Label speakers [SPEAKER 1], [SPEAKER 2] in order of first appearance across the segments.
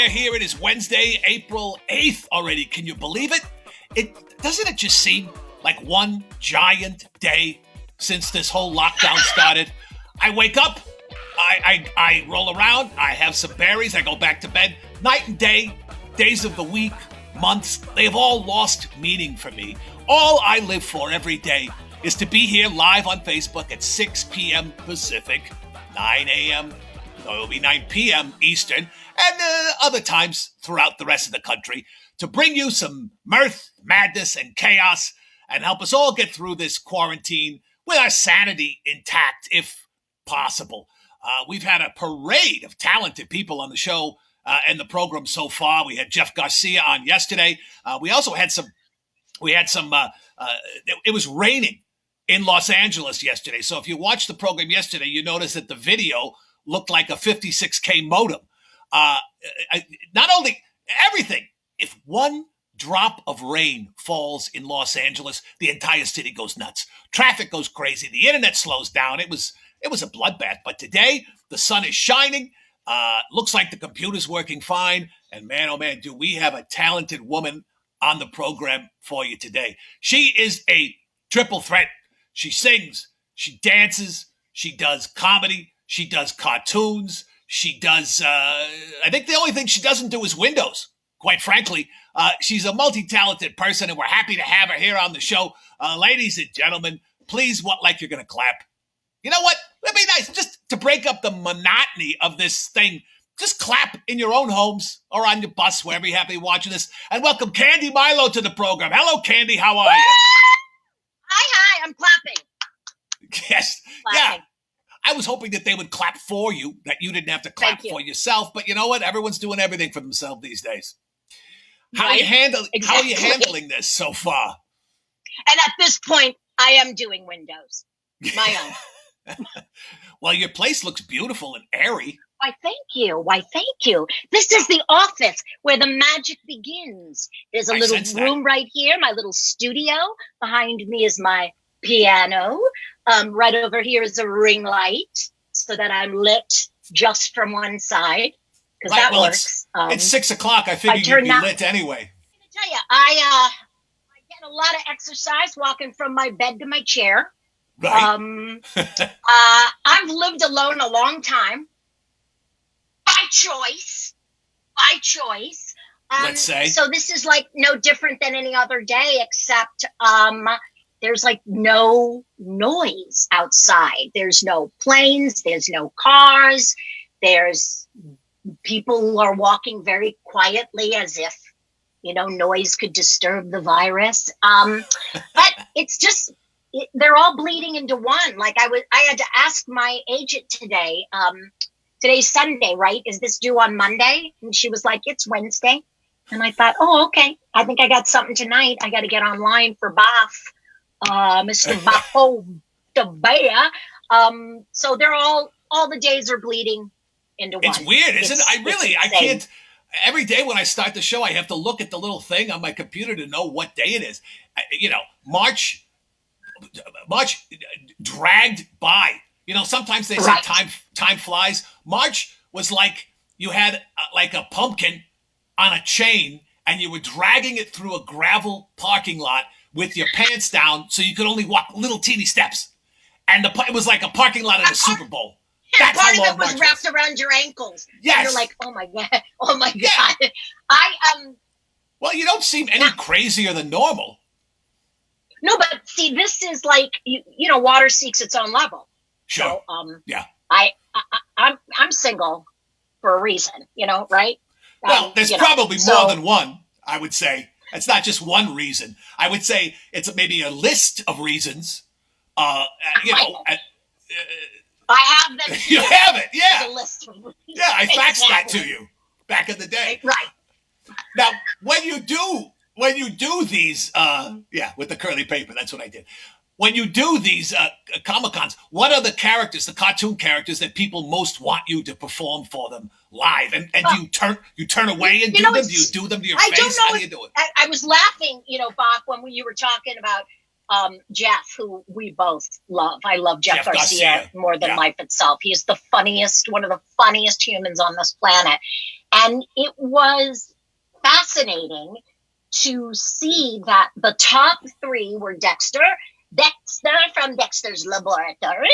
[SPEAKER 1] there. Here it is, Wednesday, April 8th already. Can you believe it? Doesn't it just seem like one giant day since this whole lockdown started? I wake up, I roll around, I have some berries, I go back to bed. Night and day, days of the week, months, they have all lost meaning for me. All I live for every day is to be here live on Facebook at 6 p.m. Pacific, 9 a.m., so it'll be 9 p.m. Eastern, and other times throughout the rest of the country to bring you some mirth, madness, and chaos and help us all get through this quarantine with our sanity intact, if possible. We've had a parade of talented people on the show and the program so far. We had Jeff Garcia on yesterday. We also had it was raining in Los Angeles yesterday. So if you watched the program yesterday, you noticed that the video looked like a 56K modem. Not only everything, if one drop of rain falls in Los Angeles, the entire city goes nuts. Traffic goes crazy. The internet slows down. It was a bloodbath. But today, the sun is shining. Looks like the computer's working fine. And man, oh man, do we have a talented woman on the program for you today. She is a triple threat. She sings, she dances, she does comedy, she does cartoons, she does, I think the only thing she doesn't do is windows, quite frankly. She's a multi-talented person, and we're happy to have her here on the show. Ladies and gentlemen, please, like you're going to clap. You know what? It'd be nice just to break up the monotony of this thing. Just clap in your own homes or on your bus, wherever you happen to be watching this. And welcome Candi Milo to the program. Hello, Candi. How are you?
[SPEAKER 2] Hi. I'm clapping.
[SPEAKER 1] Yes.
[SPEAKER 2] Clapping.
[SPEAKER 1] Yeah. I was hoping that they would clap for you, that you didn't have to clap for yourself. But you know what? Everyone's doing everything for themselves these days. How are you handling this so far?
[SPEAKER 2] And at this point, I am doing windows. My own.
[SPEAKER 1] Well, your place looks beautiful and airy.
[SPEAKER 2] Why, thank you. This is the office where the magic begins. There's a little room right here, my little studio. Behind me is my piano. Right over here is a ring light so that I'm lit just from one side. Because that works.
[SPEAKER 1] It's 6 o'clock. I figured you'd be lit anyway.
[SPEAKER 2] I'm going to tell you, I get a lot of exercise walking from my bed to my chair.
[SPEAKER 1] Right.
[SPEAKER 2] I've lived alone a long time. By choice.
[SPEAKER 1] Let's say.
[SPEAKER 2] So this is like no different than any other day, except there's like no noise outside. There's no planes. There's no cars. There's people who are walking very quietly as if, noise could disturb the virus. But it's just, they're all bleeding into one. Like I had to ask my agent today, today's Sunday, right? Is this due on Monday? And she was like, it's Wednesday. And I thought, oh, okay. I think I got something tonight. I got to get online for Boff, Mr. Boffo, the bear. So they're all the days are bleeding into one.
[SPEAKER 1] It's weird, isn't it? I can't. Every day when I start the show, I have to look at the little thing on my computer to know what day it is. March dragged by. Sometimes they say time flies. March was like you had like a pumpkin on a chain and you were dragging it through a gravel parking lot with your pants down so you could only walk little teeny steps. And it was like a parking lot at a Super Bowl.
[SPEAKER 2] That's part of it was wrapped around your ankles.
[SPEAKER 1] Yes.
[SPEAKER 2] And you're like, oh my God.
[SPEAKER 1] Yeah. Well, you don't seem any crazier than normal.
[SPEAKER 2] No, but see, this is like, water seeks its own level.
[SPEAKER 1] Sure.
[SPEAKER 2] So,
[SPEAKER 1] yeah.
[SPEAKER 2] I'm single for a reason, right?
[SPEAKER 1] Well, there's probably more than one, I would say. It's not just one reason. I would say it's maybe a list of reasons.
[SPEAKER 2] I have them.
[SPEAKER 1] You have it, yeah.
[SPEAKER 2] A list of reasons.
[SPEAKER 1] Yeah, I faxed that to you back in the day.
[SPEAKER 2] Right.
[SPEAKER 1] Now, when you do these, with the curly paper, that's what I did. When you do these Comic-Cons, what are the cartoon characters that people most want you to perform for them live? And do you turn away and do them? Do you do them to your face?
[SPEAKER 2] Don't know.
[SPEAKER 1] How do you do it?
[SPEAKER 2] I was laughing, Bob, when you were talking about Jeff, who we both love. I love Jeff Garcia more than life itself. He is one of the funniest humans on this planet. And it was fascinating to see that the top three were Dexter from Dexter's Laboratory.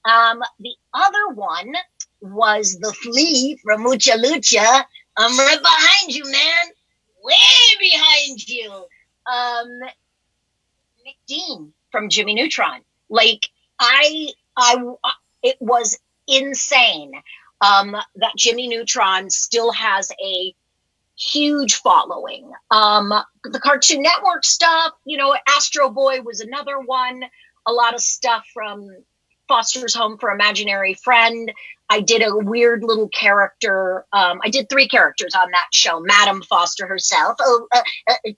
[SPEAKER 2] The other one was the flea from Mucha Lucha. I'm right behind you, man. Way behind you. Nick Dean from Jimmy Neutron. Like, it was insane. That Jimmy Neutron still has a huge following. The Cartoon Network stuff, Astro Boy was another one. A lot of stuff from Foster's Home for Imaginary Friend. I did a weird little character. I did 3 characters on that show. Madame Foster herself.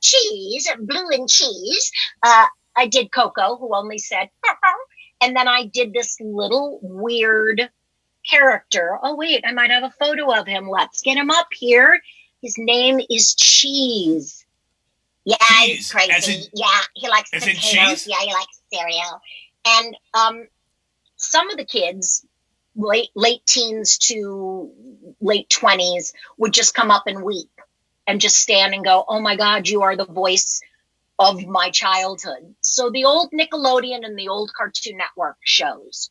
[SPEAKER 2] Cheese, blue and cheese. I did Coco, who only said, and then I did this little weird character. Oh, wait, I might have a photo of him. Let's get him up here. His name is Cheese. Yeah, he's crazy. He likes potatoes. Yeah, he likes cereal. And some of the kids, late teens to late 20s, would just come up and weep and just stand and go, oh my God, you are the voice of my childhood. So the old Nickelodeon and the old Cartoon Network shows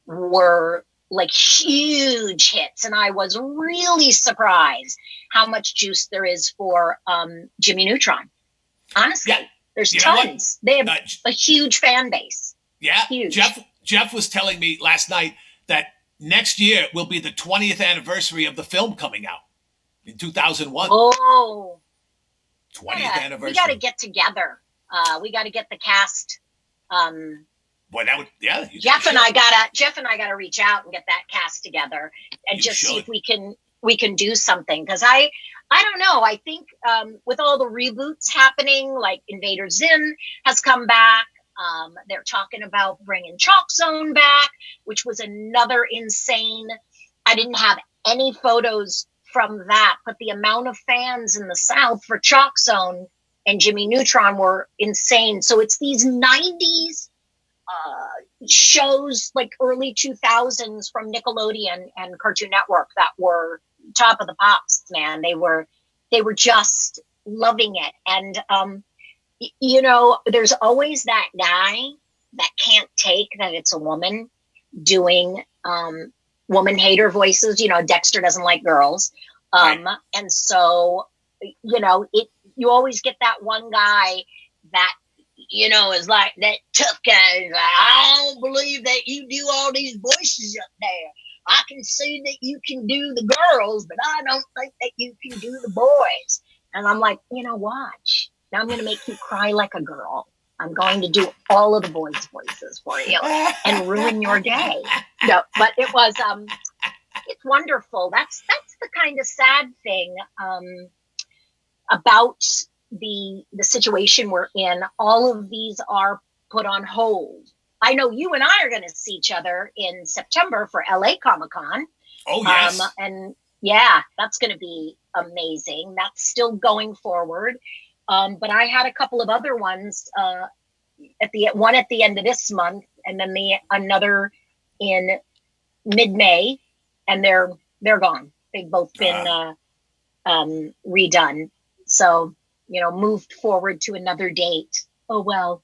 [SPEAKER 2] were like huge hits. And I was really surprised how much juice there is for Jimmy Neutron. Honestly, there's tons. They have a huge fan base.
[SPEAKER 1] Yeah.
[SPEAKER 2] Huge.
[SPEAKER 1] Jeff was telling me last night that next year will be the 20th anniversary of the film coming out in 2001.
[SPEAKER 2] Oh,
[SPEAKER 1] 20th anniversary.
[SPEAKER 2] We got to get together. We got to get the cast.
[SPEAKER 1] Boy, that would,
[SPEAKER 2] Jeff and I gotta reach out and get that cast together and see if we can do something. Cause I don't know. I think, with all the reboots happening, like Invader Zim has come back. They're talking about bringing Chalk Zone back, which was another insane. I didn't have any photos from that, but the amount of fans in the South for Chalk Zone and Jimmy Neutron were insane. So it's these 90s shows, like early 2000s from Nickelodeon and Cartoon Network, that were top of the pops, man. They were just loving it. And there's always that guy that can't take that it's a woman doing woman hater voices. Dexter doesn't like girls.
[SPEAKER 1] Right.
[SPEAKER 2] And so, you always get that one guy that, is like that tough guy. Like, I don't believe that you do all these voices up there. I can see that you can do the girls, but I don't think that you can do the boys. And I'm like, watch. Now I'm going to make you cry like a girl. I'm going to do all of the boys' voices for you and ruin your day. No, but it was, it's wonderful. That's the kind of sad thing about the situation we're in. All of these are put on hold. I know you and I are going to see each other in September for LA Comic-Con.
[SPEAKER 1] Oh, yes.
[SPEAKER 2] And yeah, that's going to be amazing. That's still going forward. But I had a couple of other ones, at the end of this month, and then another in mid-May, and they're gone. They've both been redone. So, moved forward to another date. Oh, well,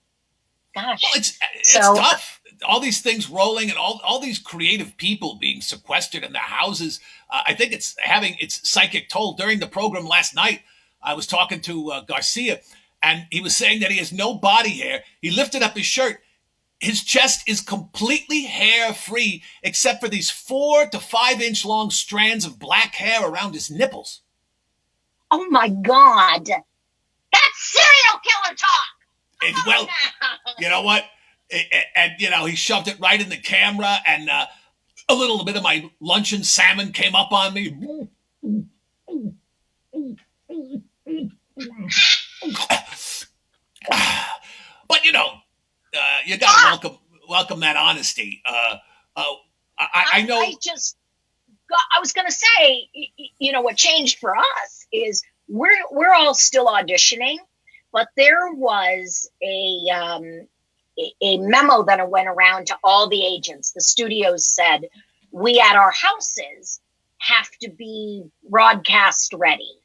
[SPEAKER 2] gosh.
[SPEAKER 1] Well, it's tough. All these things rolling and all these creative people being sequestered in their houses. I think it's having its psychic toll. During the program last night, I was talking to Garcia, and he was saying that he has no body hair. He lifted up his shirt. His chest is completely hair-free, except for these 4 to 5 inch long strands of black hair around his nipples.
[SPEAKER 2] Oh, my God. That's serial killer talk.
[SPEAKER 1] Well, you know what? And, he shoved it right in the camera, and a little bit of my luncheon salmon came up on me. But, you got to welcome that honesty. I know.
[SPEAKER 2] I was going to say, what changed for us is we're all still auditioning, but there was a memo that went around to all the agents. The studios said, we at our houses have to be broadcast ready.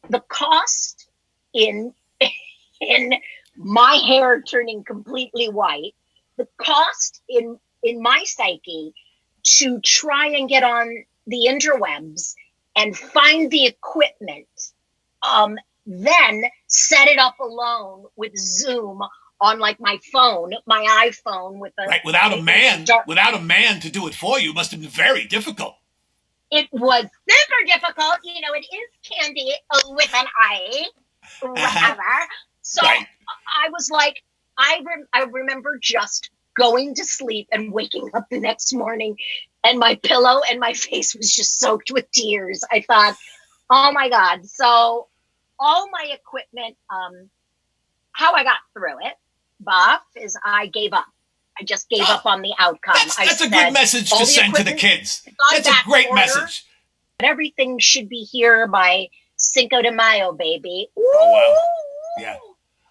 [SPEAKER 2] The cost in my hair turning completely white, the cost in my psyche to try and get on the interwebs and find the equipment, then set it up alone with Zoom on like my phone, my iPhone with a
[SPEAKER 1] right. Without a man to do it for you, must have been very difficult.
[SPEAKER 2] It was super difficult. You know, it is Candi with an I, whatever. So right. I was like, I remember just going to sleep and waking up the next morning, and my pillow and my face was just soaked with tears. I thought, oh my God. So all my equipment, how I got through it, Boff, is I gave up. I just gave up on the outcome.
[SPEAKER 1] That's a good message to send to the kids. That's a great message.
[SPEAKER 2] Everything should be here by Cinco de Mayo, baby. Ooh.
[SPEAKER 1] Oh, wow. Yeah.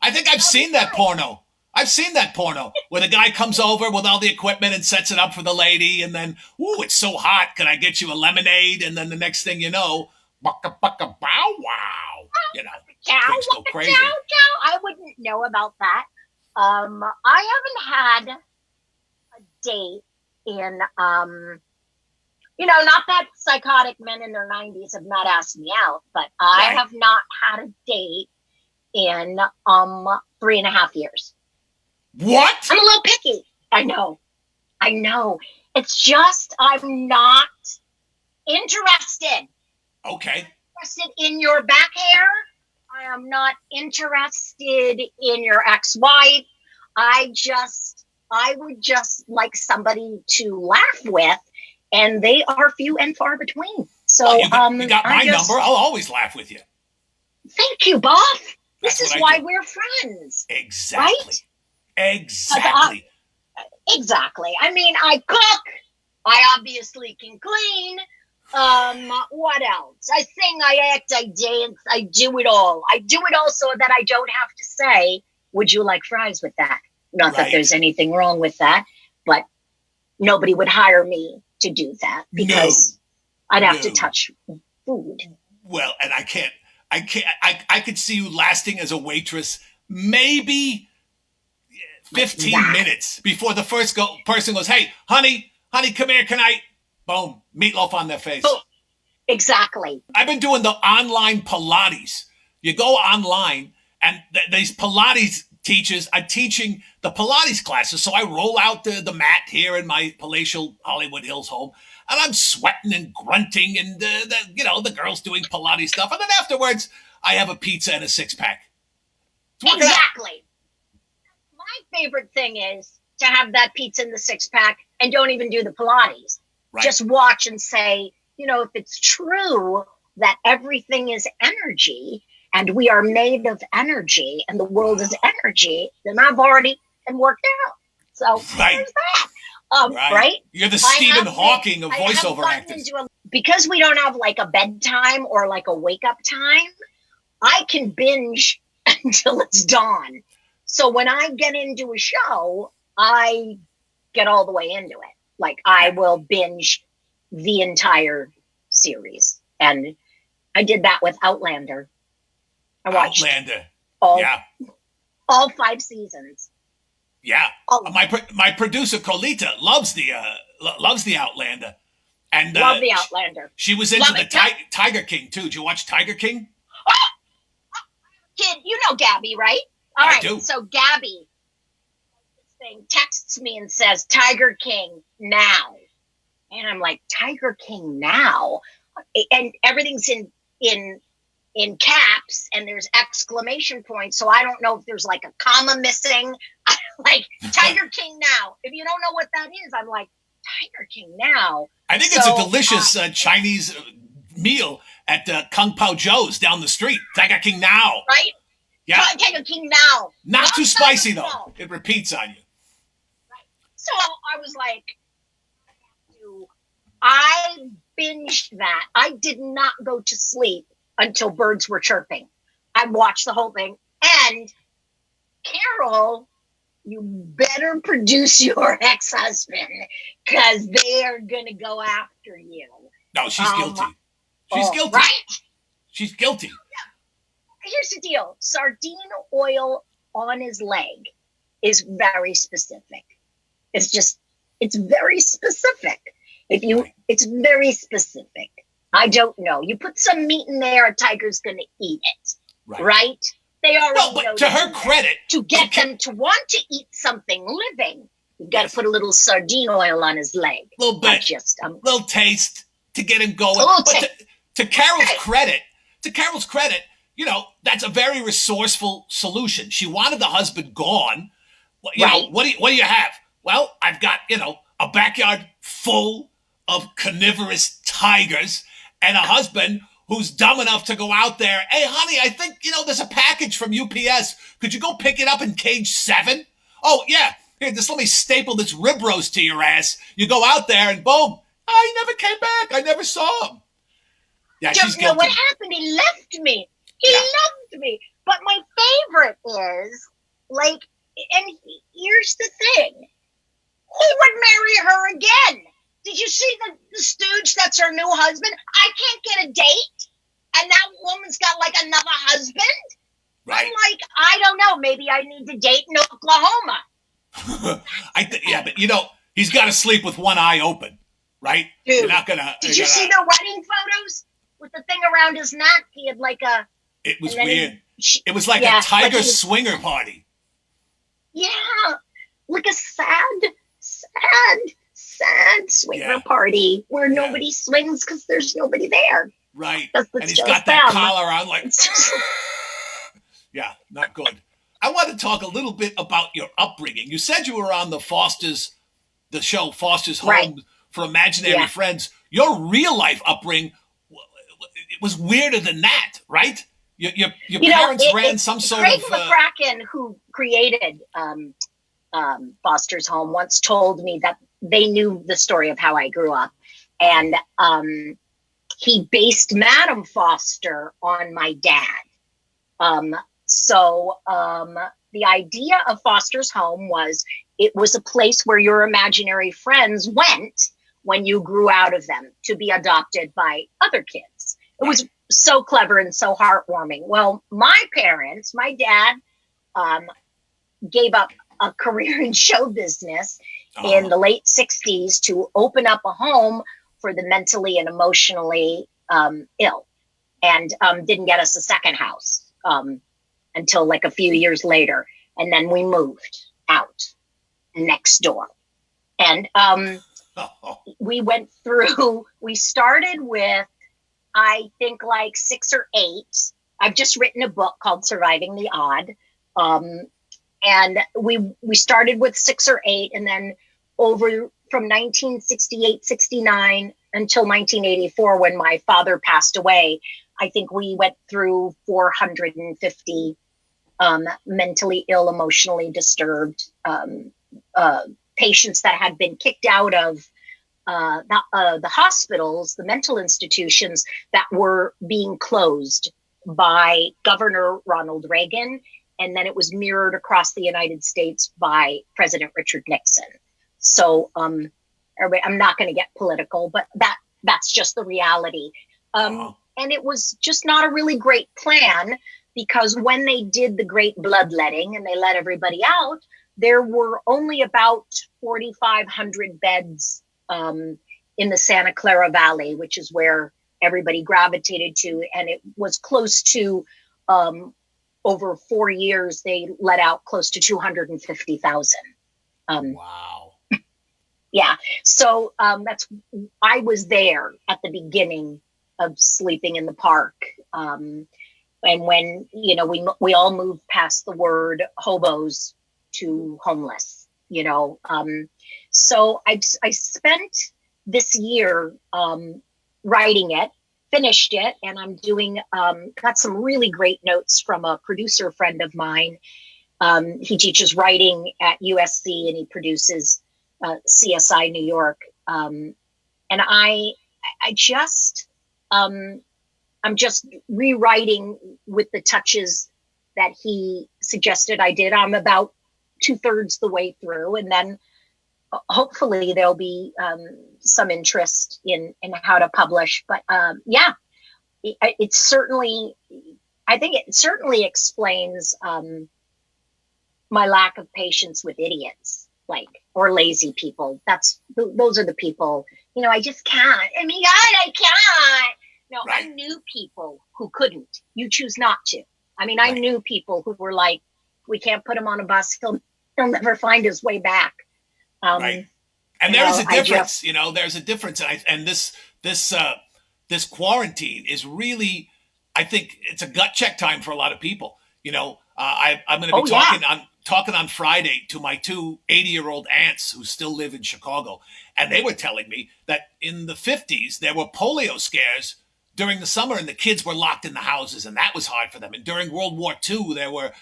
[SPEAKER 1] I think I've seen that porno. I've seen that porno where the guy comes over with all the equipment and sets it up for the lady, and then, ooh, it's so hot. Can I get you a lemonade? And then the next thing you know, bucka bow wow. You know, things go crazy.
[SPEAKER 2] I wouldn't know about that. I haven't had a date in, not that psychotic men in their 90s have not asked me out, but I have not had a date in 3.5 years.
[SPEAKER 1] What?
[SPEAKER 2] I'm a little picky. I know. It's just I'm not interested.
[SPEAKER 1] Okay.
[SPEAKER 2] Interested in your back hair. I am not interested in your ex-wife. I would just like somebody to laugh with, and they are few and far between. So
[SPEAKER 1] you got my number. I'll always laugh with you.
[SPEAKER 2] Thank you, Boff. This is why we're friends.
[SPEAKER 1] Exactly. Right? Exactly.
[SPEAKER 2] Exactly. I mean, I cook. I obviously can clean. What else? I sing, I act, I dance, I do it all. I do it all so that I don't have to say, would you like fries with that? Not that there's anything wrong with that, but nobody would hire me to do that because I'd have to touch food.
[SPEAKER 1] Well, and I could see you lasting as a waitress maybe 15 minutes before the first person goes, hey, honey, come here, can I? Boom, meatloaf on their face. Oh,
[SPEAKER 2] exactly.
[SPEAKER 1] I've been doing the online Pilates. You go online, and these Pilates teachers are teaching the Pilates classes. So I roll out the mat here in my palatial Hollywood Hills home, and I'm sweating and grunting, and the girls doing Pilates stuff. And then afterwards, I have a pizza and a 6-pack.
[SPEAKER 2] Exactly. My favorite thing is to have that pizza and the 6-pack and don't even do the Pilates. Right. Just watch and say, if it's true that everything is energy and we are made of energy and the world is energy, then I've already worked out. So there's that. Right?
[SPEAKER 1] You're the Stephen Hawking of voiceover actors.
[SPEAKER 2] Because we don't have like a bedtime or like a wake up time, I can binge until it's dawn. So when I get into a show, I get all the way into it. Like I will binge the entire series. And I did that with Outlander. I watched all 5 seasons.
[SPEAKER 1] Yeah. My producer Colita loves the Outlander. And
[SPEAKER 2] love the Outlander.
[SPEAKER 1] She was into Tiger King too. Did you watch Tiger King?
[SPEAKER 2] Kid, you know Gabby, right? All right.
[SPEAKER 1] Do.
[SPEAKER 2] So Gabby texts me and says, Tiger King now. And I'm like, Tiger King now? And everything's in caps and there's exclamation points. So I don't know if there's like a comma missing. Like, Tiger King now. If you don't know what that is, I'm like, Tiger King now.
[SPEAKER 1] I think it's a delicious Chinese meal at Kung Pao Joe's down the street. Tiger King now.
[SPEAKER 2] Right?
[SPEAKER 1] Yeah.
[SPEAKER 2] Tiger King now.
[SPEAKER 1] Not too spicy, though. It repeats on you.
[SPEAKER 2] Right. So I was like, I binged that. I did not go to sleep until birds were chirping. I watched the whole thing. And Carol, you better produce your ex-husband because they are going to go after you.
[SPEAKER 1] No, she's guilty. She's guilty.
[SPEAKER 2] Right?
[SPEAKER 1] She's guilty.
[SPEAKER 2] Here's the deal. Sardine oil on his leg is very specific. It's very specific. It's very specific. I don't know. You put some meat in there, a tiger's going to eat it. Right? They already know.
[SPEAKER 1] But to her credit,
[SPEAKER 2] to get them to want to eat something living, you've got to put a little sardine oil on his leg.
[SPEAKER 1] A little bit. Little taste to get him going. But to Carol's credit, you know, that's a very resourceful solution. She wanted the husband gone. You know, what do you have? Well, I've got, you know, a backyard full of carnivorous tigers and a husband who's dumb enough to go out there. Hey, honey, I think, you know, there's a package from UPS. Could you go pick it up in cage 7? Oh, yeah. Here, just let me staple this rib roast to your ass. You go out there and boom. I never came back. I never saw him. Yeah, she's guilty.
[SPEAKER 2] Know what happened? He left me. He left me. But my favorite is, like, and here's the thing. He would marry her again. Did you see the stooge that's her new husband? I can't get a date. And that woman's got like another husband. Right. I'm like, I don't know. Maybe I need to date in Oklahoma.
[SPEAKER 1] But you know, he's got to sleep with one eye open, right?
[SPEAKER 2] Dude,
[SPEAKER 1] you're not gonna.
[SPEAKER 2] Did you see the wedding photos with the thing around his neck? He had like a.
[SPEAKER 1] It was weird. It was like a tiger swinger party.
[SPEAKER 2] Yeah, like a sad swinger party where nobody swings because there's nobody there.
[SPEAKER 1] Right. And he's got that collar on like, yeah, not good. I want to talk a little bit about your upbringing. You said you were on the show Foster's Home for Imaginary Friends. Your real life upbringing was weirder than that, right? Your parents ran some sort
[SPEAKER 2] Craig
[SPEAKER 1] of...
[SPEAKER 2] McCracken, who created Foster's Home, once told me that they knew the story of how I grew up. And he based Madam Foster on my dad. So the idea of Foster's Home was it was a place where your imaginary friends went when you grew out of them to be adopted by other kids. It was so clever and so heartwarming. Well, my parents, my dad gave up a career in show business in the late 60s to open up a home for the mentally and emotionally ill, and didn't get us a second house until like a few years later. And then we moved out next door. And we started with, I think, like 6 or 8. I've just written a book called Surviving the Odd. And we started with 6 or 8, and then over from 1968, 69 until 1984, when my father passed away, I think we went through 450 mentally ill, emotionally disturbed patients that had been kicked out of the hospitals, the mental institutions that were being closed by Governor Ronald Reagan. And then it was mirrored across the United States by President Richard Nixon. So I'm not going to get political, but that's just the reality. And it was just not a really great plan, because when they did the great bloodletting and they let everybody out, there were only about 4,500 beds in the Santa Clara Valley, which is where everybody gravitated to. And it was close to, over 4 years, they let out close to 250,000.
[SPEAKER 1] Wow.
[SPEAKER 2] Yeah. So I was there at the beginning of Sleeping in the Park. And when, you know, we all moved past the word hobos to homeless, you know. So I spent this year writing it, finished it, and I'm doing, got some really great notes from a producer friend of mine. He teaches writing at USC and he produces CSI New York. And I just, I'm just rewriting with the touches that he suggested I did. I'm about 2/3 the way through. And then hopefully there'll be some interest in how to publish. But yeah, it's certainly, I think it certainly explains my lack of patience with idiots, like, or lazy people. Those are the people, I just can't. I mean, God, I can't. No,
[SPEAKER 1] Right.
[SPEAKER 2] I knew people who couldn't. You choose not to. I mean, I
[SPEAKER 1] Right.
[SPEAKER 2] knew people who were like, we can't put him on a bus. He'll never find his way back.
[SPEAKER 1] Right. And there is a difference, there's a difference. And this quarantine is really, I think it's a gut check time for a lot of people. I'm going to be talking on Friday to my two 80-year-old aunts who still live in Chicago. And they were telling me that in the 50s, there were polio scares during the summer and the kids were locked in the houses and that was hard for them. And during World War II, there were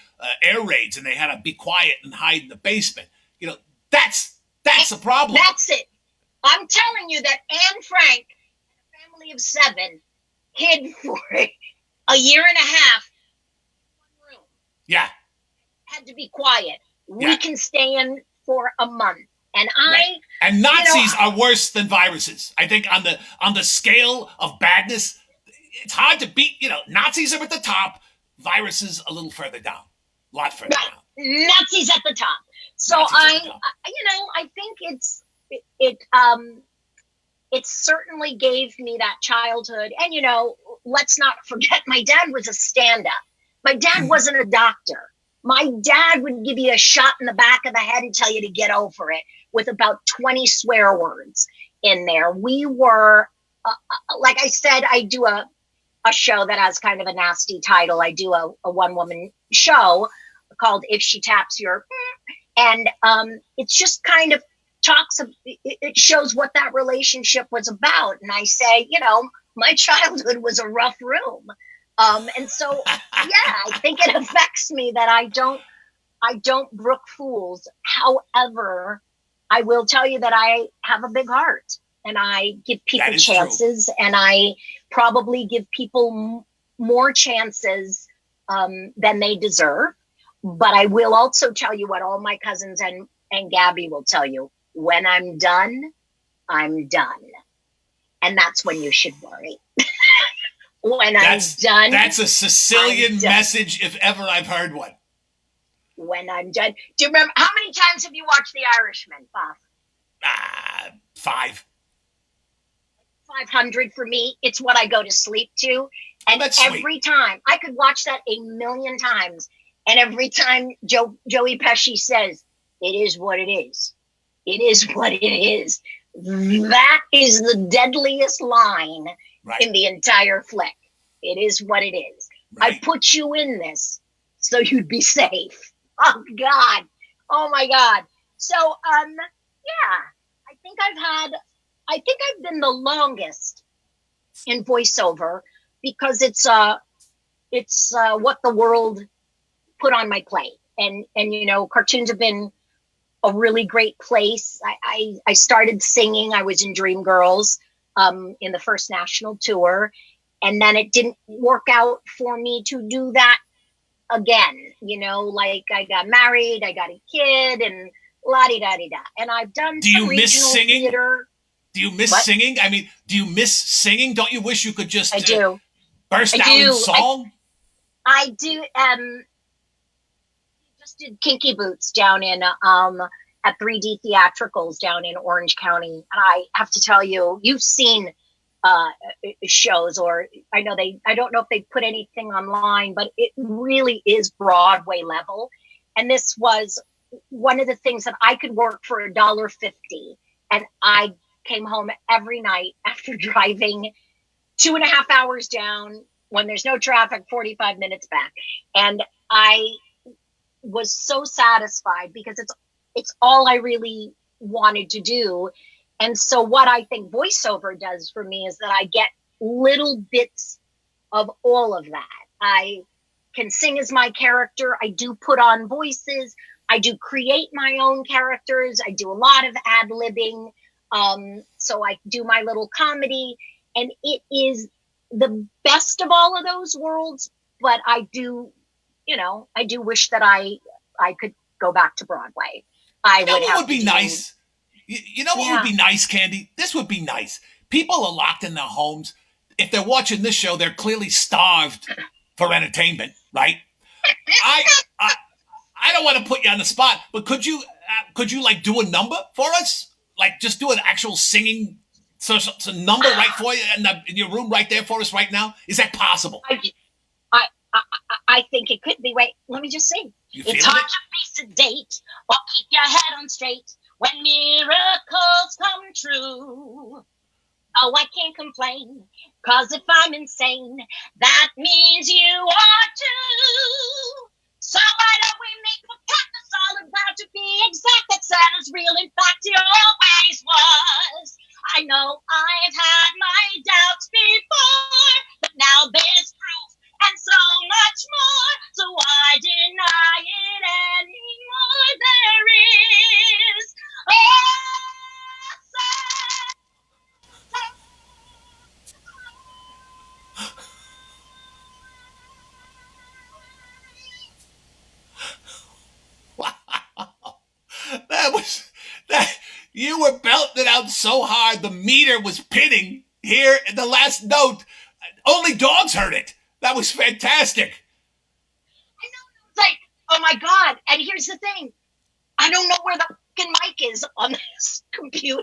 [SPEAKER 1] air raids and they had to be quiet and hide in the basement. That's a problem.
[SPEAKER 2] That's it. I'm telling you that Anne Frank and a family of 7 hid for a year and a half in one room.
[SPEAKER 1] Yeah.
[SPEAKER 2] Had to be quiet. We
[SPEAKER 1] Yeah.
[SPEAKER 2] can stay in for a month. And
[SPEAKER 1] And Nazis are worse than viruses. I think on the scale of badness, it's hard to beat. Nazis are at the top, viruses a little further down, a lot further down.
[SPEAKER 2] Nazis at the top. So I think it certainly gave me that childhood. And let's not forget, my dad was a stand-up. My dad wasn't a doctor. My dad would give you a shot in the back of the head and tell you to get over it with about 20 swear words in there. We were, like I said, I do a show that has kind of a nasty title. I do a one-woman show called If She Taps Your... And it's just kind of it shows what that relationship was about. And I say, my childhood was a rough room. And so, yeah, I think it affects me that I don't brook fools. However, I will tell you that I have a big heart and I give people chances. True. And I probably give people more chances than they deserve. But I will also tell you what all my cousins and Gabby will tell you. When I'm done, I'm done. And that's when you should worry. I'm done.
[SPEAKER 1] That's a Sicilian message if ever I've heard one.
[SPEAKER 2] When I'm done. Do you remember, how many times have you watched The Irishman, Bob?
[SPEAKER 1] 5.
[SPEAKER 2] 500 for me. It's what I go to sleep to. And every time, I could watch that a million times. And every time Joey Pesci says, it is what it is. It is what it is. That is the deadliest line in the entire flick. It is what it is. Right. I put you in this so you'd be safe. Oh, God. Oh, my God. So, yeah, I think I've been the longest in voiceover because it's what the world put on my plate. And cartoons have been a really great place. I started singing. I was in Dreamgirls in the first national tour. And then it didn't work out for me to do that again. Like I got married, I got a kid, and la-di-da-di-da. And I've done some regional theater.
[SPEAKER 1] Do you miss singing? I mean, do you miss singing? Don't you wish you could just burst out in song?
[SPEAKER 2] I do. Just did Kinky Boots down in at 3D Theatricals down in Orange County, and I have to tell you, you've seen shows, or I don't know if they put anything online, but it really is Broadway level. And this was one of the things that I could work for $1.50, and I came home every night after driving 2.5 hours down when there's no traffic, 45 minutes back, and I was so satisfied because it's all I really wanted to do. And so what I think voiceover does for me is that I get little bits of all of that. I can sing as my character. I do put on voices. I do create my own characters. I do a lot of ad-libbing. So I do my little comedy, and it is the best of all of those worlds. But I do wish that I could go back to Broadway. It
[SPEAKER 1] would be nice. You know what would
[SPEAKER 2] Yeah.
[SPEAKER 1] be nice, Candy? This would be nice. People are locked in their homes. If they're watching this show, they're clearly starved for entertainment, right? I I, I don't want to put you on the spot, but could you like do a number for us? Like just do an actual singing so number right for you in your room right there for us right now? Is that possible?
[SPEAKER 2] I think it could be. Wait, let me just sing.
[SPEAKER 1] You
[SPEAKER 2] It's
[SPEAKER 1] feeling
[SPEAKER 2] hard
[SPEAKER 1] it?
[SPEAKER 2] to be sedate or keep your head on straight when miracles come true. Oh, I can't complain, 'cause if I'm insane, that means you are too. So why don't we make a pact that's all about to be exact, that Santa's real, in fact he always was. I know I've had my doubts before, but now there's proof and so much more. So why deny it anymore? There is a
[SPEAKER 1] That was that you were belting it out so hard the meter was pinning here in the last note. Only dogs heard it. That was fantastic.
[SPEAKER 2] It's like, oh my God. And here's the thing. I don't know where the fucking mic is on this computer.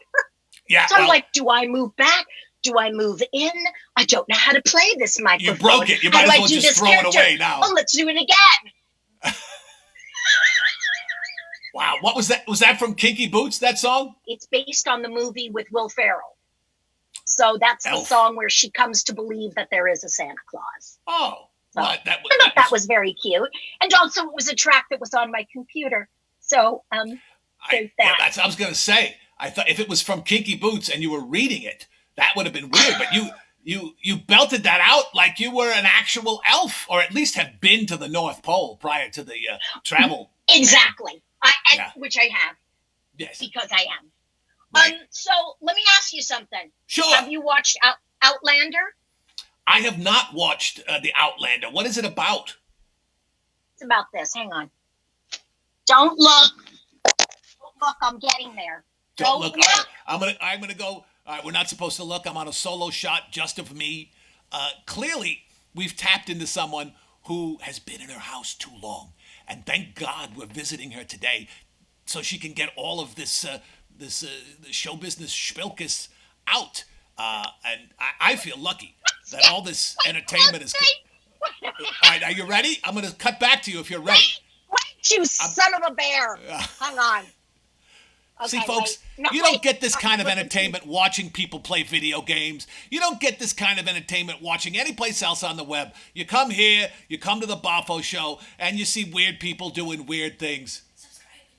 [SPEAKER 1] Yeah,
[SPEAKER 2] So I'm
[SPEAKER 1] well,
[SPEAKER 2] like, do I move back? Do I move in? I don't know how to play this microphone.
[SPEAKER 1] you broke it. You
[SPEAKER 2] How
[SPEAKER 1] might
[SPEAKER 2] do
[SPEAKER 1] as
[SPEAKER 2] I
[SPEAKER 1] well
[SPEAKER 2] do
[SPEAKER 1] just
[SPEAKER 2] this
[SPEAKER 1] throw it
[SPEAKER 2] character?
[SPEAKER 1] away now.
[SPEAKER 2] Oh, let's do it again.
[SPEAKER 1] Wow, what was that? Was that from Kinky Boots, that song?
[SPEAKER 2] It's based on the movie with Will Ferrell. So that's the
[SPEAKER 1] Elf.
[SPEAKER 2] song where she comes to believe that there is a Santa Claus.
[SPEAKER 1] Oh,
[SPEAKER 2] So,
[SPEAKER 1] well, that
[SPEAKER 2] I thought that was very cute. And also it was a track that was on my computer. So there's
[SPEAKER 1] yeah,
[SPEAKER 2] that.
[SPEAKER 1] I was going to say. I thought if it was from Kinky Boots and you were reading it, that would have been weird. But you belted that out like you were an actual elf, or at least have been to the North Pole prior to the travel.
[SPEAKER 2] Exactly.
[SPEAKER 1] Yeah.
[SPEAKER 2] Which I have,
[SPEAKER 1] Yes,
[SPEAKER 2] because I am.
[SPEAKER 1] right.
[SPEAKER 2] So let me ask you something.
[SPEAKER 1] Sure.
[SPEAKER 2] Have you watched Outlander?
[SPEAKER 1] I have not watched the Outlander. What is it about?
[SPEAKER 2] It's about this. Hang on. Don't look. Don't look. I'm getting there.
[SPEAKER 1] Don't look. All right, I'm gonna go. All right, we're not supposed to look. I'm on a solo shot just of me. Clearly, we've tapped into someone who has been in her house too long, and thank God we're visiting her today, so she can get all of this show business spilkus out. And I feel lucky that all this entertainment is. All right, are you ready? I'm gonna cut back to you if you're ready.
[SPEAKER 2] Wait, you son of a bear. Hang on.
[SPEAKER 1] See,
[SPEAKER 2] Okay,
[SPEAKER 1] folks,
[SPEAKER 2] wait. No,
[SPEAKER 1] you don't
[SPEAKER 2] wait.
[SPEAKER 1] get this kind of entertainment watching people play video games. You don't get this kind of entertainment watching any place else on the web. You come here, you come to the Boffo show, and you see weird people doing weird things.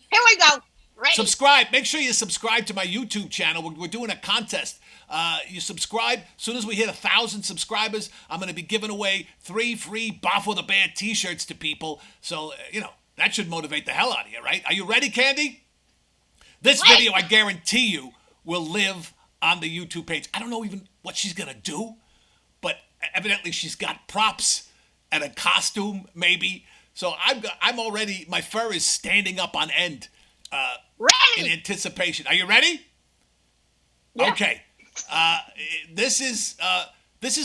[SPEAKER 2] Here we go. Ready?
[SPEAKER 1] Subscribe. Make sure you subscribe to my YouTube channel. We're doing a contest. You subscribe. As soon as we hit 1,000 subscribers, I'm going to be giving away 3 free Boffo the Bear t-shirts to people. So, that should motivate the hell out of you, right? Are you ready, Candy? This video, I guarantee you, will live on the YouTube page. I don't know even what she's going to do, but evidently she's got props and a costume, maybe. So I'm already, my fur is standing up on end in
[SPEAKER 2] Ready?
[SPEAKER 1] anticipation. Are you ready?
[SPEAKER 2] Yeah.
[SPEAKER 1] Okay. This is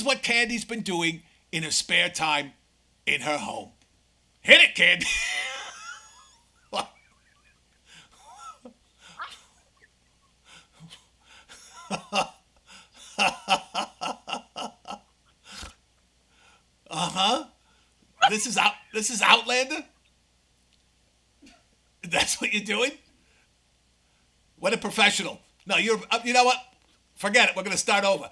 [SPEAKER 1] what Candy's been doing in her spare time in her home. Hit it, Candy. This is Outlander? That's what you're doing? What a professional. No, you know what? Forget it. We're going to start over.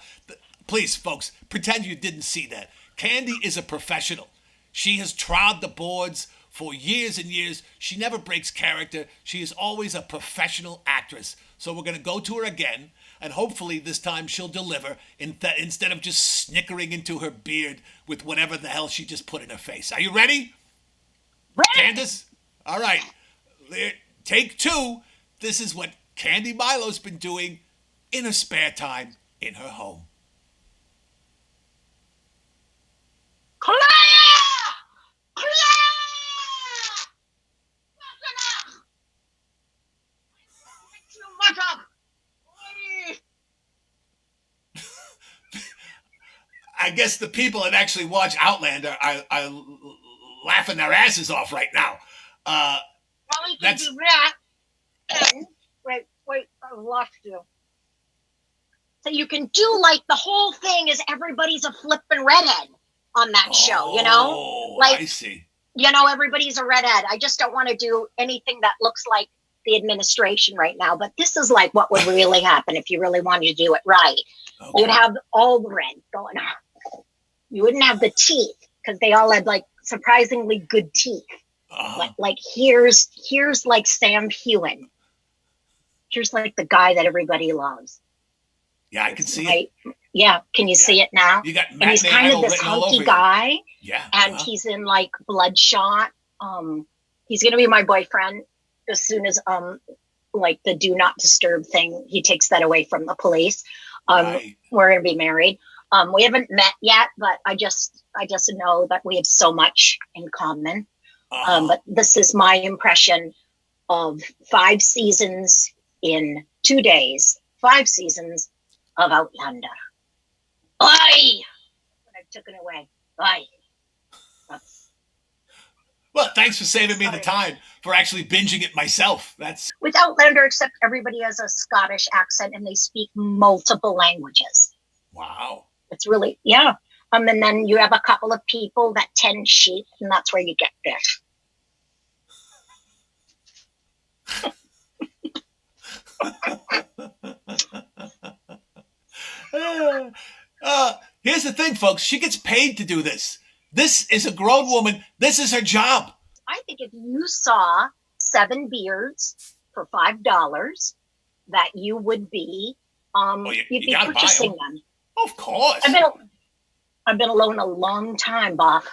[SPEAKER 1] Please, folks, pretend you didn't see that. Candy is a professional. She has trod the boards for years and years. She never breaks character. She is always a professional actress. So we're going to go to her again, and hopefully this time she'll deliver instead of just snickering into her beard with whatever the hell she just put in her face. Are you ready?
[SPEAKER 2] Ready?
[SPEAKER 1] Candace? All right. Take 2. This is what Candi Milo's been doing in her spare time in her home.
[SPEAKER 2] Claire! Claire! Too much up.
[SPEAKER 1] guess the people that actually watch Outlander are laughing their asses off right now.
[SPEAKER 2] Well, you can do that. And, wait, I lost you. So you can do like the whole thing is everybody's a flippin' redhead on that show, you know?
[SPEAKER 1] Oh,
[SPEAKER 2] Like,
[SPEAKER 1] I see.
[SPEAKER 2] You know, everybody's a redhead. I just don't want to do anything that looks like the administration right now. But this is like what would really happen if you really wanted to do it right.
[SPEAKER 1] Okay.
[SPEAKER 2] You'd have all the red going on. You wouldn't have the teeth because they all had like surprisingly good teeth. Like here's like Sam Heughan. Here's like the guy that everybody loves.
[SPEAKER 1] Yeah, I can see it.
[SPEAKER 2] Yeah, can you see it now?
[SPEAKER 1] You got
[SPEAKER 2] and he's kind of this hunky guy.
[SPEAKER 1] Yeah.
[SPEAKER 2] And he's in like Bloodshot. He's gonna be my boyfriend as soon as like the do not disturb thing, he takes that away from the police.
[SPEAKER 1] Right.
[SPEAKER 2] We're gonna be married. We haven't met yet, but I just know that we have so much in common. But this is my impression of 5 seasons in 2 days. 5 seasons of Outlander. Aye! I took it away. Aye.
[SPEAKER 1] Well, thanks for saving me the time for actually binging it myself. That's
[SPEAKER 2] with Outlander, except everybody has a Scottish accent and they speak multiple languages.
[SPEAKER 1] Wow.
[SPEAKER 2] It's really, yeah. And then you have a couple of people that tend sheep, and that's where you get fish.
[SPEAKER 1] Here's the thing, folks. She gets paid to do this. This is a grown woman. This is her job.
[SPEAKER 2] I think if you saw 7 beards for $5, that you would be, you'd be purchasing them.
[SPEAKER 1] Of course.
[SPEAKER 2] I've been alone a long time, Boff.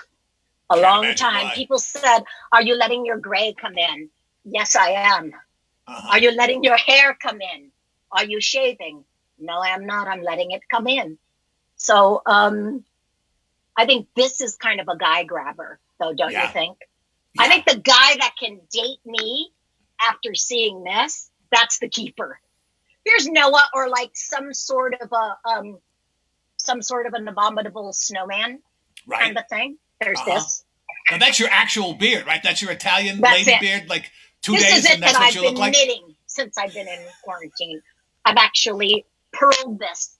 [SPEAKER 2] A long time. Why. People said, "Are you letting your gray come in?" Yes, I am. Are you letting your hair come in? Are you shaving? No, I'm not. I'm letting it come in. So I think this is kind of a guy grabber, though, don't you think? Yeah. I think the guy that can date me after seeing this, that's the keeper. Here's Noah, or like some sort of an abominable snowman kind of thing. There's this.
[SPEAKER 1] Now that's your actual beard, right? That's your Italian lady beard, like 2 days, and that's what you look like?
[SPEAKER 2] This is it that I've been knitting since I've been in quarantine. I've actually pearled this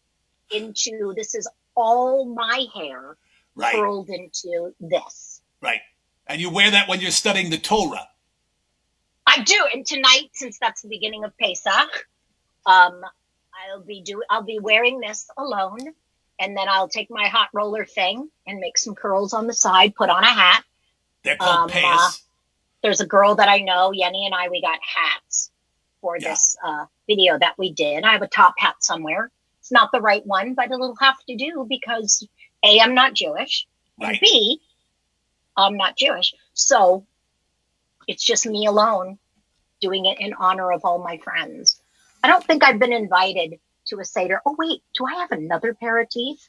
[SPEAKER 2] into, this is all my hair pearled into this.
[SPEAKER 1] Right. And you wear that when you're studying the Torah.
[SPEAKER 2] I do. And tonight, since that's the beginning of Pesach, I'll be wearing this alone. And then I'll take my hot roller thing and make some curls on the side, put on a hat.
[SPEAKER 1] They're called payas.
[SPEAKER 2] There's a girl that I know, Yenny and I, we got hats for this video that we did. I have a top hat somewhere. It's not the right one, but it'll have to do because A, I'm not Jewish, and B, I'm not Jewish. So it's just me alone doing it in honor of all my friends. I don't think I've been invited to a Seder. Oh, wait, do I have another pair of teeth?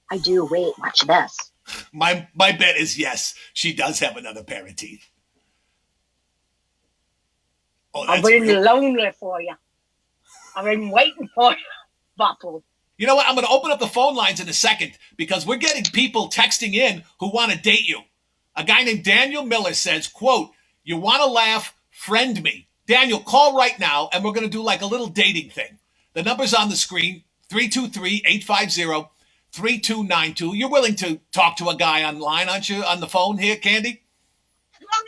[SPEAKER 2] I do. Wait, watch this.
[SPEAKER 1] My bet is yes, she does have another pair of teeth.
[SPEAKER 2] Oh, I've been lonely for you. I've been waiting for you, Boffo.
[SPEAKER 1] You know what? I'm going to open up the phone lines in a second because we're getting people texting in who want to date you. A guy named Daniel Miller says, quote, "You want to laugh? Friend me." Daniel, call right now, and we're going to do like a little dating thing. The number's on the screen, 323-850-3292. You're willing to talk to a guy online, aren't you, on the phone here, Candi?
[SPEAKER 2] As long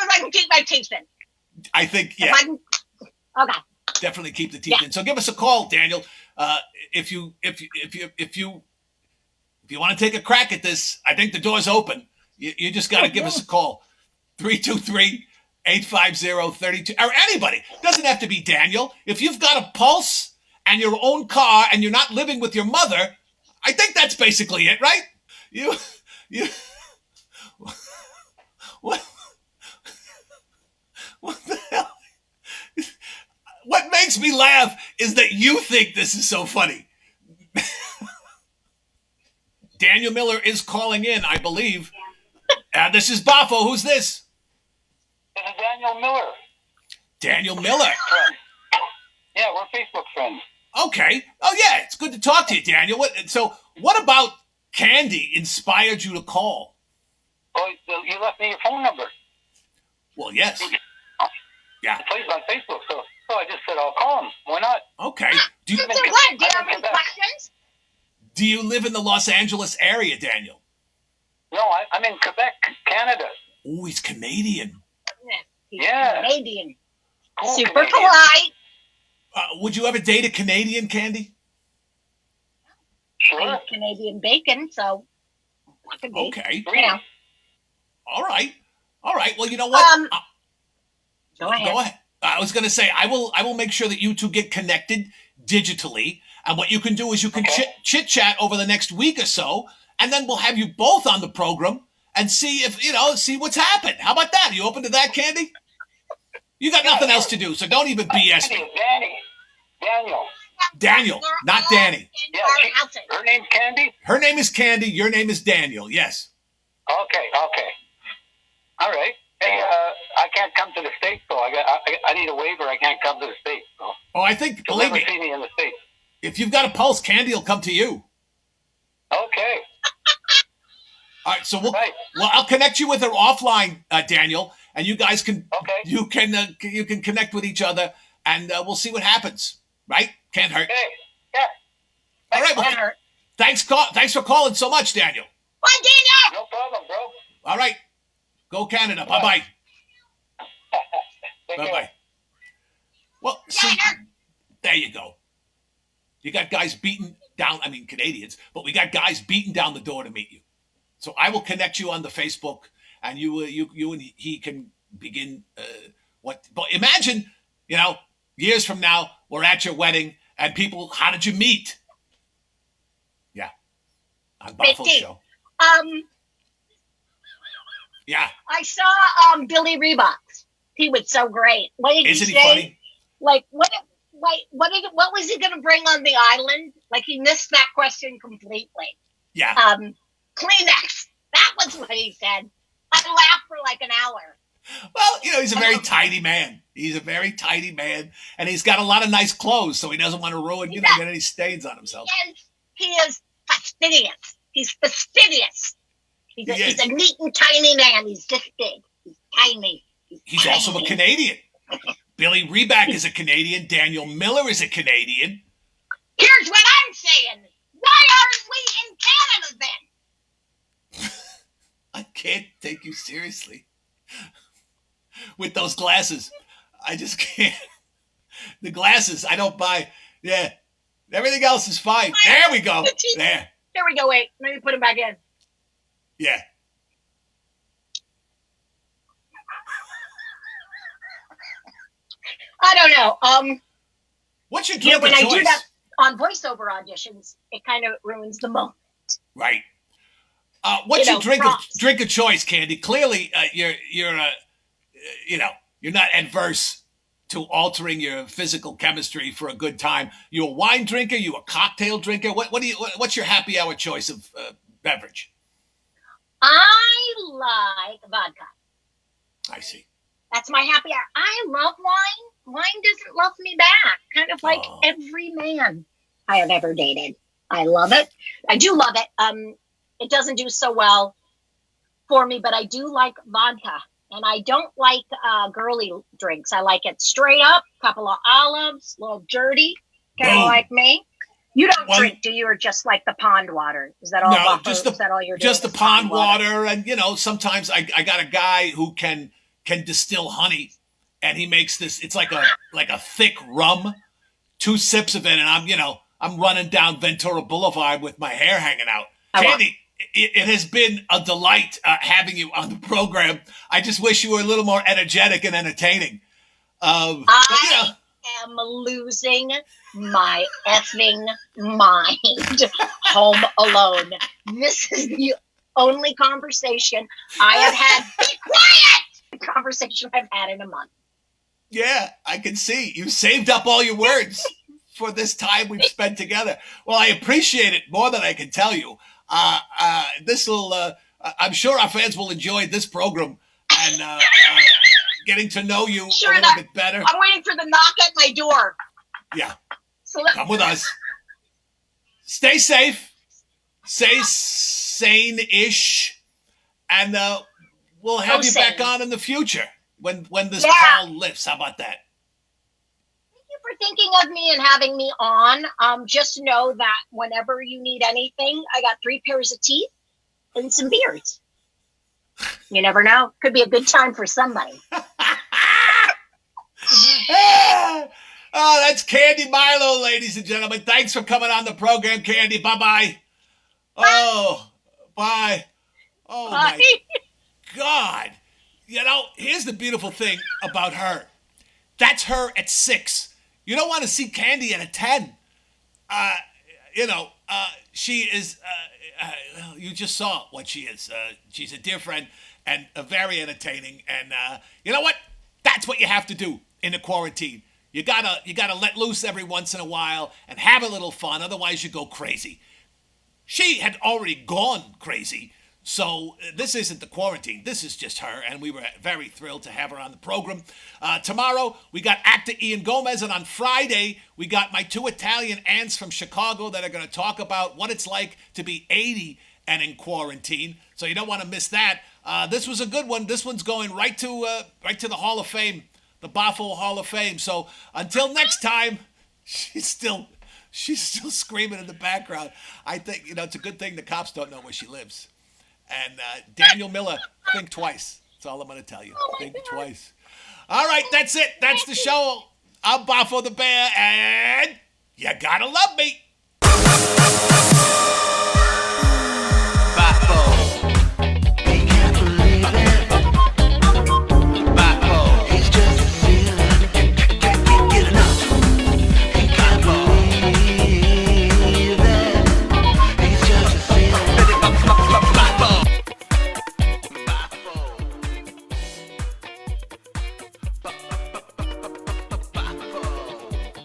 [SPEAKER 2] as I can keep my teeth in.
[SPEAKER 1] I think, yeah.
[SPEAKER 2] Okay.
[SPEAKER 1] Definitely keep the teeth in. So give us a call, Daniel. If you want to take a crack at this, I think the door's open. You just got to give us a call. 323-850-32. Or anybody. Doesn't have to be Daniel. If you've got a pulse and your own car and you're not living with your mother, I think that's basically it, right? You what the hell? What makes me laugh is that you think this is so funny. Daniel Miller is calling in, I believe. This is Boffo. Who's this?
[SPEAKER 3] This is Daniel Miller.
[SPEAKER 1] Daniel Miller.
[SPEAKER 3] Friend. Yeah, we're Facebook friends.
[SPEAKER 1] Okay. Oh, yeah. It's good to talk to you, Daniel. So what about Candi inspired you to call.
[SPEAKER 3] Oh, you left me your phone number.
[SPEAKER 1] Well, yes. Yeah.
[SPEAKER 3] On Facebook, so I just said I'll call him. Why not?
[SPEAKER 1] Okay. Do you,
[SPEAKER 2] So what? Do you have any
[SPEAKER 3] Quebec.
[SPEAKER 2] questions?
[SPEAKER 1] do you live in the Los Angeles area, Daniel?
[SPEAKER 3] No, I'm in Quebec, Canada.
[SPEAKER 1] Oh, he's Canadian.
[SPEAKER 2] He's
[SPEAKER 3] Yeah.
[SPEAKER 2] Canadian.
[SPEAKER 3] Cool
[SPEAKER 2] Super
[SPEAKER 3] Canadian.
[SPEAKER 2] polite.
[SPEAKER 1] Would you ever date a Canadian, Candi?
[SPEAKER 2] I
[SPEAKER 3] Sure.
[SPEAKER 2] eat Canadian bacon, so I could be.
[SPEAKER 1] Okay.
[SPEAKER 2] You know,
[SPEAKER 1] All right. Well, you know what?
[SPEAKER 2] go ahead.
[SPEAKER 1] Go ahead. I was going to say I will make sure that you two get connected digitally, and what you can do is you can chit chat over the next week or so, and then we'll have you both on the program and see if see what's happened. How about that? Are you open to that, Candi? You got nothing else to do, so don't even BS me. Daniel, not Danny.
[SPEAKER 3] Yeah, her name's Candi?
[SPEAKER 1] Her name is Candi. Your name is Daniel. Yes.
[SPEAKER 3] Okay. All right. Hey, I can't come to the States, though. I need a waiver. I can't come to the States. So.
[SPEAKER 1] Oh, I think,
[SPEAKER 3] You'll
[SPEAKER 1] believe
[SPEAKER 3] never
[SPEAKER 1] me,
[SPEAKER 3] see me in the States.
[SPEAKER 1] if you've got a pulse, Candi will come to you.
[SPEAKER 3] Okay.
[SPEAKER 1] All right, so
[SPEAKER 3] Right.
[SPEAKER 1] I'll connect you with her offline, Daniel, and you guys can
[SPEAKER 3] Okay.
[SPEAKER 1] you can connect with each other, and we'll see what happens. Right? Can't hurt.
[SPEAKER 3] Okay. Yeah.
[SPEAKER 1] All right. Well, thanks for calling so much, Daniel.
[SPEAKER 2] Bye, Daniel.
[SPEAKER 3] No problem, bro.
[SPEAKER 1] All right. Go Canada. Bye bye.
[SPEAKER 3] Take
[SPEAKER 1] Bye
[SPEAKER 3] care.
[SPEAKER 1] bye. Well, see, there you go. You got guys beating down. I mean, Canadians, but we got guys beating down the door to meet you. So I will connect you on the Facebook, and you and he can begin. But imagine, years from now, we're at your wedding, and people, how did you meet? Yeah, on Boffo's show. Yeah.
[SPEAKER 2] I saw Billy Reeboks. He was so great. What did
[SPEAKER 1] Isn't
[SPEAKER 2] he
[SPEAKER 1] he
[SPEAKER 2] say?
[SPEAKER 1] funny?
[SPEAKER 2] Like what was he going to bring on the island? Like he missed that question completely.
[SPEAKER 1] Yeah.
[SPEAKER 2] Kleenex. That was what he said. I laughed for like an hour.
[SPEAKER 1] Well, he's a very tidy man. He's a very tidy man, and he's got a lot of nice clothes, so he doesn't want to ruin, get any stains on himself.
[SPEAKER 2] He is fastidious. He's fastidious. He's a neat and tiny man. He's this big. He's tiny.
[SPEAKER 1] He's also a Canadian. Billy Reeboks is a Canadian. Daniel Miller is a Canadian.
[SPEAKER 2] Here's what I'm saying. Why aren't we in Canada then?
[SPEAKER 1] I can't take you seriously with those glasses. I just can't. The glasses, I don't buy. Yeah. Everything else is fine. There we go. There.
[SPEAKER 2] There we go. Wait. Let me put him back in.
[SPEAKER 1] Yeah.
[SPEAKER 2] I don't know.
[SPEAKER 1] What's your drink of
[SPEAKER 2] when
[SPEAKER 1] choice?
[SPEAKER 2] I do that on voiceover auditions, it kind of ruins the moment.
[SPEAKER 1] Right. What's your drink of choice, Candi? Clearly, you're not adverse to altering your physical chemistry for a good time. You a wine drinker? You a cocktail drinker? What's your happy hour choice of beverage?
[SPEAKER 2] I like vodka.
[SPEAKER 1] I see.
[SPEAKER 2] That's my happy hour. I love wine. Wine doesn't love me back. Kind of like every man I have ever dated. I love it. I do love it. It doesn't do so well for me, but I do like vodka. And I don't like girly drinks. I like it straight up, couple of olives, a little dirty, kind of like me. You don't drink, do you, or just like the pond water? Is that all?
[SPEAKER 1] No,
[SPEAKER 2] is that all you're doing?
[SPEAKER 1] Just the pond water, and sometimes I got a guy who can distill honey, and he makes this. It's like a thick rum. 2 sips of it, and I'm running down Ventura Boulevard with my hair hanging out. Candi, it has been a delight having you on the program. I just wish you were a little more energetic and entertaining.
[SPEAKER 2] I am losing my effing mind home alone. This is the only conversation I have had. Be quiet! Conversation I've had in a month.
[SPEAKER 1] Yeah, I can see. You saved up all your words for this time we've spent together. Well, I appreciate it more than I can tell you. I'm sure our fans will enjoy this program and getting to know you a little bit better.
[SPEAKER 2] I'm waiting for the knock at my door.
[SPEAKER 1] Yeah.
[SPEAKER 2] So
[SPEAKER 1] come with us. Stay safe. Stay sane-ish, and we'll have you back on in the future when this call lifts. How about that?
[SPEAKER 2] Thank you for thinking of me and having me on. Just know that whenever you need anything, I got 3 pairs of teeth and some beards. You never know. Could be a good time for somebody.
[SPEAKER 1] Oh, that's Candi Milo, ladies and gentlemen. Thanks for coming on the program, Candi. Bye-bye. Oh, bye. Oh,
[SPEAKER 2] Bye.
[SPEAKER 1] my God. You know, here's the beautiful thing about her. That's her at 6. You don't want to see Candi at a 10. She is, you just saw what she is. She's a dear friend and very entertaining. And you know what? That's what you have to do in the quarantine. You gotta let loose every once in a while and have a little fun. Otherwise, you go crazy. She had already gone crazy. So this isn't the quarantine. This is just her, and we were very thrilled to have her on the program. Tomorrow, we got actor Ian Gomez, and on Friday, we got my 2 Italian aunts from Chicago that are going to talk about what it's like to be 80 and in quarantine. So you don't want to miss that. This was a good one. This one's going right to the Hall of Fame, the Boffo Hall of Fame. So until next time, she's still screaming in the background. I think it's a good thing the cops don't know where she lives. And Daniel Miller, think twice. That's all I'm going to tell you. Think twice. All right, that's it. That's the show. I'm Boffo the Bear, and you gotta love me.